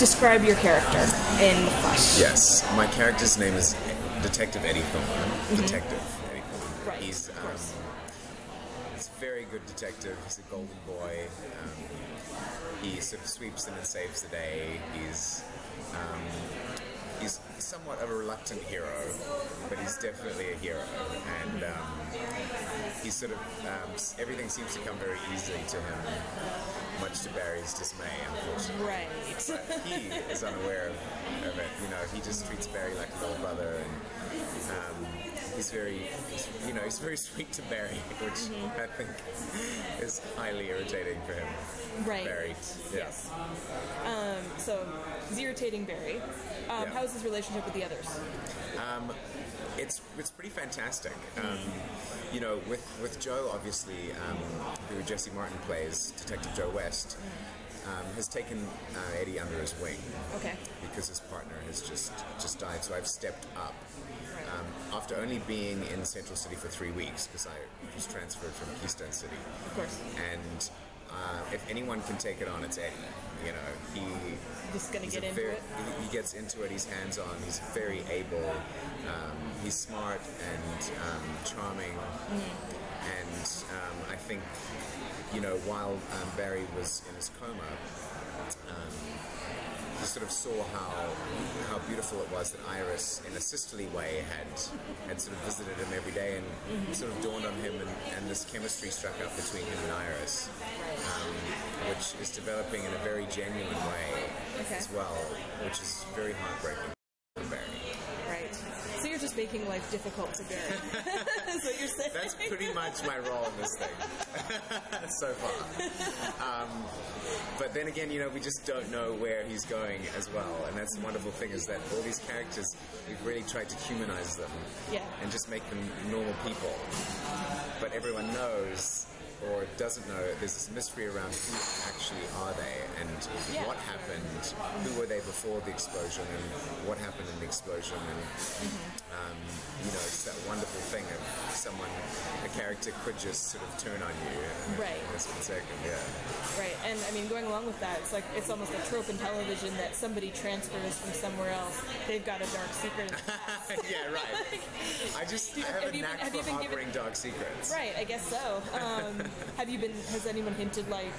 describe your character in the flesh. Yes, my character's name is Detective Eddie Thorne. Detective Eddie Thorne. Right, He's of course. he's a very good detective. He's a golden boy. He sort of sweeps in and saves the day. He's somewhat of a reluctant hero, but he's definitely a hero. And he's sort of everything seems to come very easily to him, much to Barry's dismay, unfortunately. Right. But he is unaware of it. You know, he just treats Barry like a little brother, and he's very sweet to Barry, which I think is highly irritating for him. Right. Barry. Yeah. Yes. So he's irritating Barry. Yeah. How's his relationship with the others? It's pretty fantastic. You know, with Joe, obviously, who Jesse Martin plays, Detective Joe West, has taken Eddie under his wing. Okay. Because his partner has just died. So I've stepped up. After only being in Central City for 3 weeks, because I was transferred from Keystone City. Of course. And if anyone can take it on, it's Eddie. You know, Just gonna get into it. He gets into it. He's hands-on. He's very able. He's smart and charming. And I think, you know, while Barry was in his coma, he sort of saw how beautiful it was that Iris, in a sisterly way, had sort of visited him every day, and it sort of dawned on him, and this chemistry struck up between him and Iris, which is developing in a very genuine way as well, which is very heartbreaking for Barry. Right. So you're just making life difficult to Barry. That's what you're saying. That's pretty much my role in this thing so far. But then again, you know, we just don't know where he's going as well, and that's the wonderful thing, is that all these characters, we've really tried to humanize them and just make them normal people. But everyone knows, or doesn't know, there's this mystery around who actually are they, and what happened, who were they before the explosion, and what happened in the explosion, and you know, it's that wonderful thing of a character could just sort of turn on you in a split second. Right, and I mean, going along with that, it's almost a trope in television that somebody transfers from somewhere else. They've got a dark secret in the past. Yeah, right. I have a knack for harboring dark secrets. Right, I guess so. Has anyone hinted, like,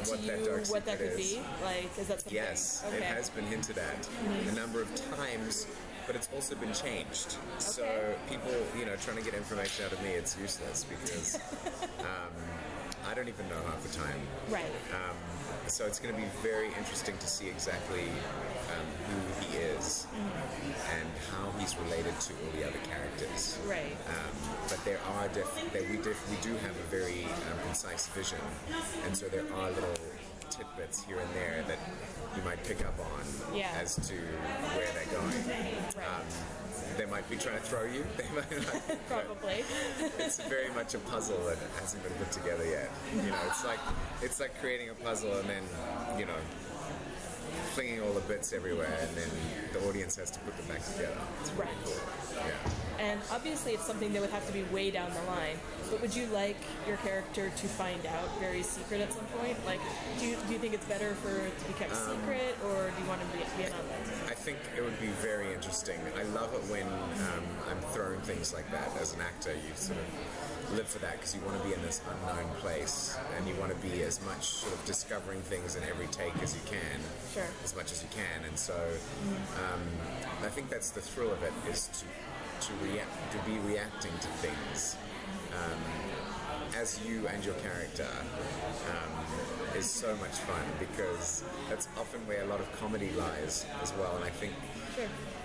to you what that could be? Like, is that something? Yes, it has been hinted at a number of times, but it's also been changed. So people, you know, trying to get information out of me, it's useless, because I don't even know half the time. Right. So it's going to be very interesting to see exactly who he is and how he's related to all the other characters. Right. But there are we do have a very concise vision, and so there are little tidbits here and there that you might pick up on as to where they're going. They might be trying to throw you. They might not. Probably. It's very much a puzzle that hasn't been put together yet. You know, it's like creating a puzzle and then, you know, flinging all the bits everywhere, and then the audience has to put them back together. It's really cool. Yeah. And obviously it's something that would have to be way down the line, but would you like your character to find out Barry's secret at some point? Like, do you think it's better for it to be kept secret, or do you want him to be in on that? I think it would be very interesting. I love it when I'm throwing things like that. As an actor, you sort of live for that, because you want to be in this unknown place, and you want to be as much sort of discovering things in every take as you can, as much as you can. And so I think that's the thrill of it, is to be reacting to things as you and your character is so much fun, because that's often where a lot of comedy lies as well. And I think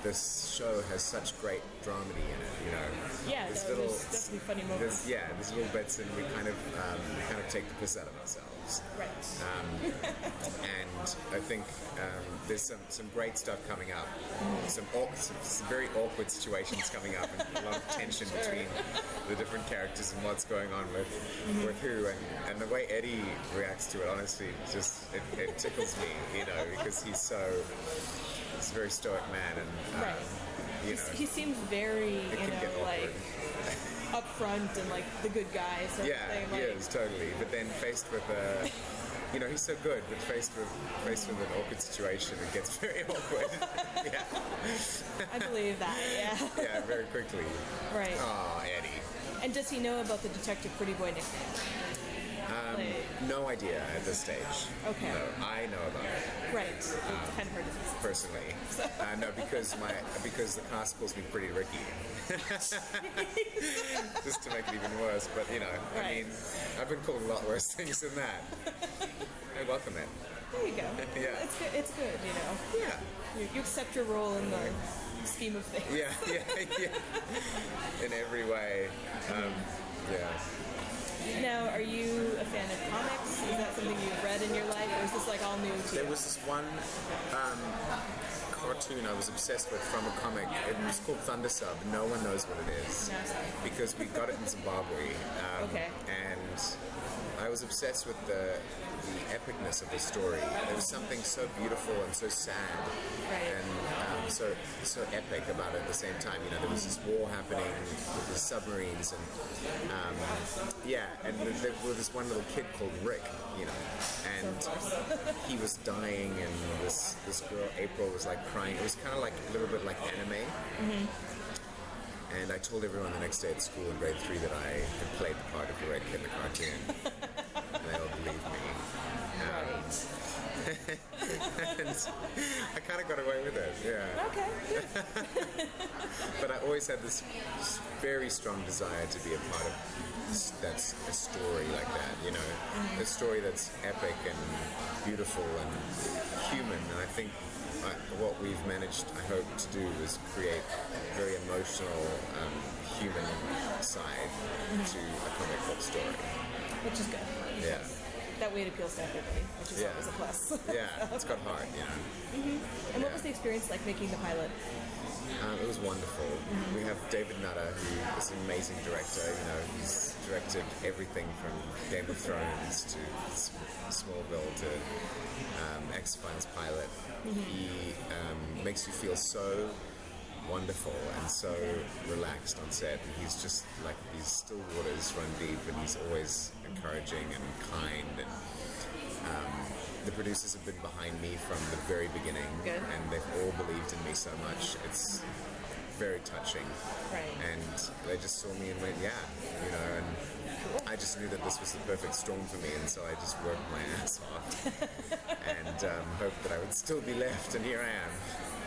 this show has such great dramedy in it, you know. Yeah, there's definitely funny moments. There's little bits, and we kind of take the piss out of ourselves. Right. And I think there's some great stuff coming up. Some very awkward situations coming up, and a lot of tension between the different characters and what's going on with who, and the way Eddie reacts to it, honestly, just it tickles me, you know, because he's a very stoic man, and you know, he seems very, you know, like upfront and like the good guy sort of thing. He is totally. But then faced with you know, he's so good, but faced with an awkward situation, it gets very awkward. Yeah. I believe that, yeah. Yeah, very quickly. Right. Oh, Eddie. And does he know about the Detective Pretty Boy nickname? No idea at this stage. Okay. No, I know about it. Right. It's kind of hard to say. Personally. No, because the cast calls me Pretty Ricky. Just to make it even worse, but you know, Right. I mean, I've been called a lot worse things than that. I welcome it. There you go. Yeah. It's good, you know. Yeah. You accept your role in the scheme of things. Yeah. In every way. Yeah. Now, are you a fan of comics? Is that something you've read in your life, or is this like all new to you? There was this one cartoon I was obsessed with from a comic. It was called Thundersub. No one knows what it is because we got it in Zimbabwe. Okay. And I was obsessed with the epicness of the story. There was something so beautiful and so sad, and so epic about it at the same time. You know, there was this war happening with the submarines, and and there was this one little kid called Rick. You know, and he was dying, and this girl April was like crying. It was kind of like a little bit like anime. Mm-hmm. And I told everyone the next day at school in grade 3 that I had played the part of Rick in the cartoon. And they all believed me. And I kind of got away with it, yeah. Okay, good. But I always had this very strong desire to be a part of that's a story like that, you know, a story that's epic and beautiful and human. And I think what we've managed, I hope, to do is create a very emotional, human side to a comic book story. Which is good. Yeah. That way it appeals to everybody, which is always a plus. Yeah, it's got heart, you know. And what was the experience like making the pilot? It was wonderful. We have David Nutter, who is an amazing director. You know, he's directed everything from Game of Thrones to Smallville to X-Files pilot. He makes you feel so wonderful and so relaxed on set. And he's just like, these still waters run deep, and he's always encouraging and kind. And the producers have been behind me from the very beginning, and they've all believed in me so much. It's very touching. Right. And they just saw me and went, yeah, you know, and I just knew that this was the perfect storm for me, and so I just worked my ass off and hoped that I would still be left, and here I am.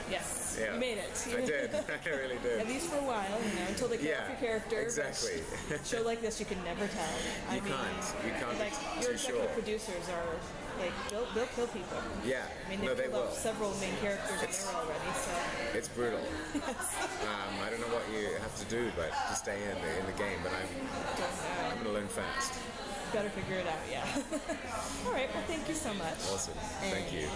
Yes, Yeah. you made it. I did. I really did. At least for a while, you know, until they kill off your character. Exactly. But show like this, you can never tell. You can't like, be your too sure. executive producers are like they'll kill people. Yeah. I mean, they've killed off several main characters in there already. So it's brutal. I don't know what you have to do, but to stay in the game. But I'm going to learn fast. Better figure it out. Yeah. All right. Well, thank you so much. Awesome. Thank you.